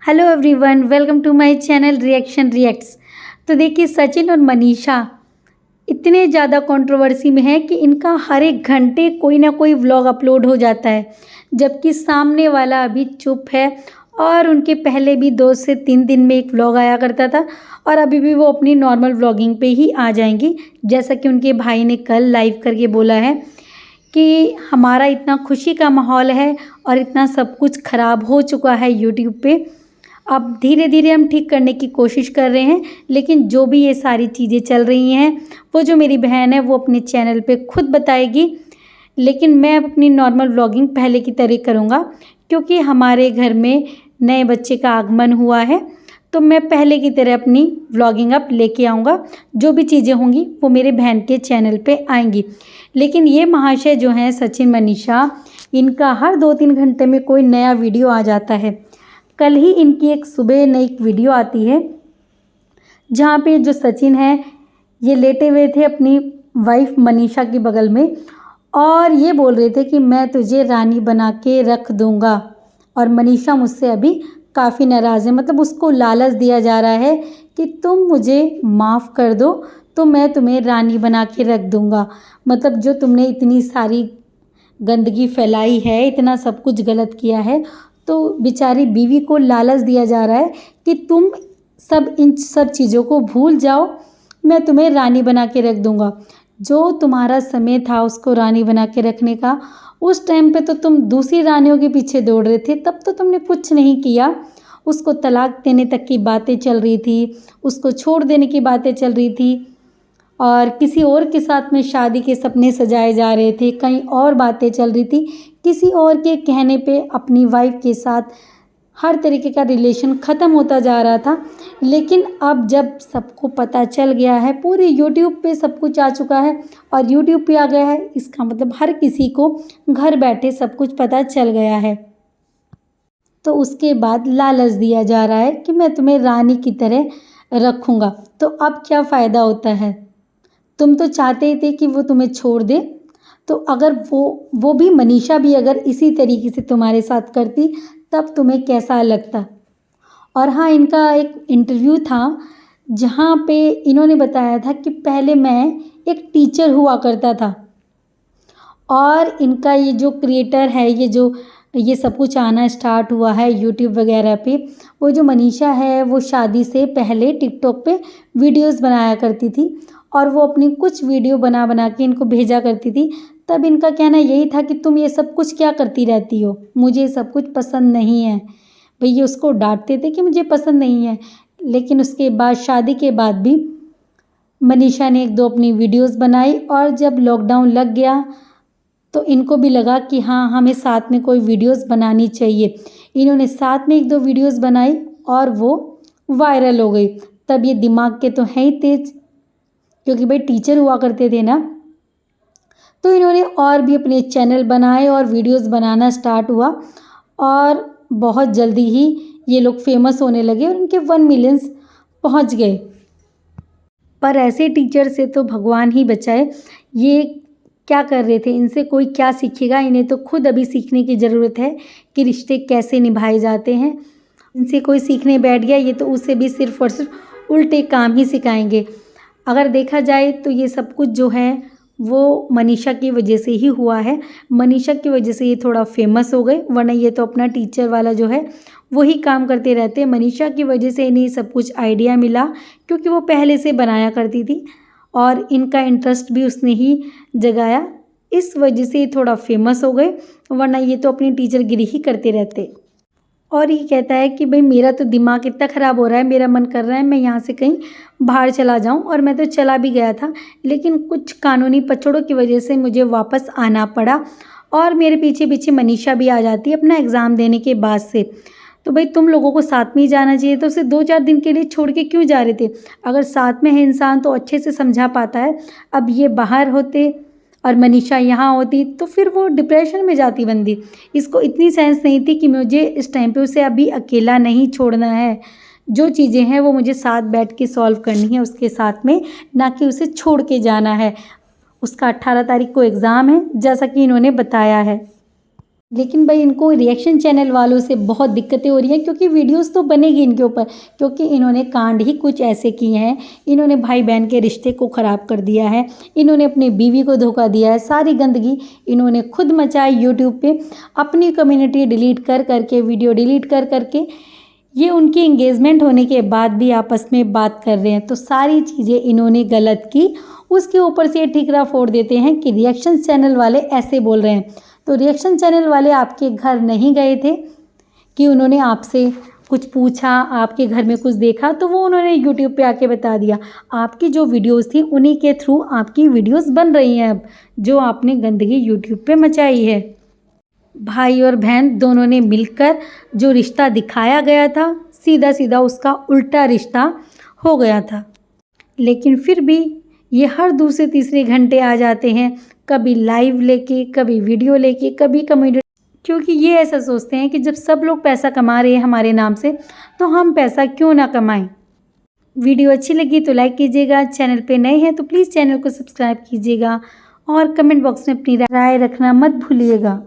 Hello everyone, welcome to my channel reaction reacts. तो देखिए, सचिन और मनीषा इतने ज़्यादा कंट्रोवर्सी में है कि इनका हर एक घंटे कोई ना कोई व्लॉग अपलोड हो जाता है, जबकि सामने वाला अभी चुप है। और उनके पहले भी 2 से 3 दिन में एक व्लॉग आया करता था और अभी भी वो अपनी नॉर्मल व्लॉगिंग पे ही आ जाएंगी। जैसा कि उनके भाई ने कल लाइव करके बोला है कि हमारा इतना खुशी का माहौल है और इतना सब कुछ ख़राब हो चुका है यूट्यूब पे। अब धीरे धीरे हम ठीक करने की कोशिश कर रहे हैं, लेकिन जो भी ये सारी चीज़ें चल रही हैं वो जो मेरी बहन है वो अपने चैनल पे खुद बताएगी। लेकिन मैं अपनी नॉर्मल व्लॉगिंग पहले की तरह करूँगा, क्योंकि हमारे घर में नए बच्चे का आगमन हुआ है। तो मैं पहले की तरह अपनी व्लॉगिंग अब लेके आऊँगा। जो भी चीज़ें होंगी वो मेरे बहन के चैनल पे आएंगी। लेकिन ये महाशय जो हैं सचिन मनीषा, इनका हर 2-3 घंटे में कोई नया वीडियो आ जाता है। कल ही इनकी एक सुबह नई वीडियो आती है जहाँ पे जो सचिन है ये लेटे हुए थे अपनी वाइफ मनीषा के बगल में और ये बोल रहे थे कि मैं तुझे रानी बना के रख दूँगा। और मनीषा मुझसे अभी काफ़ी नाराज़ है, मतलब उसको लालच दिया जा रहा है कि तुम मुझे माफ़ कर दो तो मैं तुम्हें रानी बना के रख दूँगा। मतलब जो तुमने इतनी सारी गंदगी फैलाई है, इतना सब कुछ गलत किया है, तो बेचारी बीवी को लालच दिया जा रहा है कि तुम इन सब चीज़ों को भूल जाओ, मैं तुम्हें रानी बना के रख दूँगा। जो तुम्हारा समय था उसको रानी बना के रखने का, उस टाइम पे तो तुम दूसरी रानियों के पीछे दौड़ रहे थे, तब तो तुमने कुछ नहीं किया। उसको तलाक देने तक की बातें चल रही थी, उसको छोड़ देने की बातें चल रही थी और किसी और के साथ में शादी के सपने सजाए जा रहे थे, कहीं और बातें चल रही थी। किसी और के कहने पे अपनी वाइफ के साथ हर तरीके का रिलेशन ख़त्म होता जा रहा था। लेकिन अब जब सबको पता चल गया है, पूरे यूट्यूब पे सब कुछ आ चुका है और यूट्यूब पे आ गया है, इसका मतलब हर किसी को घर बैठे सब कुछ पता चल गया है। तो उसके बाद लालच दिया जा रहा है कि मैं तुम्हें रानी की तरह रखूँगा। तो अब क्या फ़ायदा होता है? तुम तो चाहते ही थे कि वो तुम्हें छोड़ दे। तो अगर वो भी मनीषा भी अगर इसी तरीके से तुम्हारे साथ करती तब तुम्हें कैसा लगता? और हाँ, इनका एक इंटरव्यू था जहाँ पे इन्होंने बताया था कि पहले मैं एक टीचर हुआ करता था और इनका ये जो क्रिएटर है, ये सब कुछ आना स्टार्ट हुआ है यूट्यूब वगैरह पे। वो जो मनीषा है वो शादी से पहले टिकटॉक पे वीडियोस बनाया करती थी और वो अपनी कुछ वीडियो बना बना के इनको भेजा करती थी। तब इनका कहना यही था कि तुम ये सब कुछ क्या करती रहती हो, मुझे सब कुछ पसंद नहीं है। भैया उसको डांटते थे कि मुझे पसंद नहीं है। लेकिन उसके बाद शादी के बाद भी मनीषा ने 1-2 अपनी वीडियोस बनाई और जब लॉकडाउन लग गया तो इनको भी लगा कि हाँ, हमें साथ में कोई वीडियोस बनानी चाहिए। इन्होंने साथ में 1-2 वीडियोस बनाई और वो वायरल हो गई। तब ये दिमाग के तो हैं ही तेज़, क्योंकि भाई टीचर हुआ करते थे ना। तो इन्होंने और भी अपने चैनल बनाए और वीडियोस बनाना स्टार्ट हुआ और बहुत जल्दी ही ये लोग फेमस होने लगे और इनके 1 मिलियंस पहुंच गए। पर ऐसे टीचर से तो भगवान ही बचाए। ये क्या कर रहे थे? इनसे कोई क्या सीखेगा? इन्हें तो खुद अभी सीखने की ज़रूरत है कि रिश्ते कैसे निभाए जाते हैं। इनसे कोई सीखने बैठ गया ये तो उससे भी सिर्फ़ और सिर्फ उल्टे काम ही सिखाएंगे। अगर देखा जाए तो ये सब कुछ जो है वो मनीषा की वजह से ही हुआ है। मनीषा की वजह से ये थोड़ा फेमस हो गए, वरना ये तो अपना टीचर वाला जो है वही काम करते रहते हैं। मनीषा की वजह से इन्हें सब कुछ आइडिया मिला, क्योंकि वो पहले से बनाया करती थी और इनका इंटरेस्ट भी उसने ही जगाया। इस वजह से ये थोड़ा फेमस हो गए, वरना ये तो अपनी टीचरगिरी ही करते रहते। और ये कहता है कि भाई मेरा तो दिमाग इतना ख़राब हो रहा है, मेरा मन कर रहा है मैं यहाँ से कहीं बाहर चला जाऊँ। और मैं तो चला भी गया था, लेकिन कुछ कानूनी पचड़ों की वजह से मुझे वापस आना पड़ा और मेरे पीछे पीछे मनीषा भी आ जाती है अपना एग्ज़ाम देने के बाद से। तो भाई तुम लोगों को साथ में ही जाना चाहिए, तो उसे 2-4 दिन के लिए छोड़ के क्यों जा रहे थे? अगर साथ में है इंसान तो अच्छे से समझा पाता है। अब ये बाहर होते और मनीषा यहाँ होती तो फिर वो डिप्रेशन में जाती बंदी। इसको इतनी सेंस नहीं थी कि मुझे इस टाइम पे उसे अभी अकेला नहीं छोड़ना है। जो चीज़ें हैं वो मुझे साथ बैठ के सॉल्व करनी है उसके साथ में, ना कि उसे छोड़ के जाना है। उसका 18 तारीख को एग्ज़ाम है, जैसा कि इन्होंने बताया है। लेकिन भाई इनको रिएक्शन चैनल वालों से बहुत दिक्कतें हो रही हैं, क्योंकि वीडियोस तो बनेगी इनके ऊपर, क्योंकि इन्होंने कांड ही कुछ ऐसे किए हैं। इन्होंने भाई बहन के रिश्ते को ख़राब कर दिया है, इन्होंने अपनी बीवी को धोखा दिया है, सारी गंदगी इन्होंने खुद मचाई यूट्यूब पे, अपनी कम्युनिटी डिलीट कर करके, वीडियो डिलीट कर करके। ये उनकी इंगेजमेंट होने के बाद भी आपस में बात कर रहे हैं, तो सारी चीज़ें इन्होंने गलत की। उसके ऊपर से ये ठीकरा फोड़ देते हैं कि रिएक्शन चैनल वाले ऐसे बोल रहे हैं। तो रिएक्शन चैनल वाले आपके घर नहीं गए थे कि उन्होंने आपसे कुछ पूछा, आपके घर में कुछ देखा, तो वो उन्होंने यूट्यूब पे आके बता दिया। आपकी जो वीडियोस थी उन्हीं के थ्रू आपकी वीडियोस बन रही हैं अब, जो आपने गंदगी यूट्यूब पे मचाई है। भाई और बहन दोनों ने मिलकर जो रिश्ता दिखाया गया था, सीधा सीधा उसका उल्टा रिश्ता हो गया था। लेकिन फिर भी ये हर दूसरे तीसरे घंटे आ जाते हैं, कभी लाइव लेके, कभी वीडियो लेके, कभी कमेडी, क्योंकि ये ऐसा सोचते हैं कि जब सब लोग पैसा कमा रहे हैं हमारे नाम से, तो हम पैसा क्यों ना कमाएं। वीडियो अच्छी लगी तो लाइक कीजिएगा, चैनल पे नए हैं तो प्लीज़ चैनल को सब्सक्राइब कीजिएगा और कमेंट बॉक्स में अपनी राय रखना मत भूलिएगा।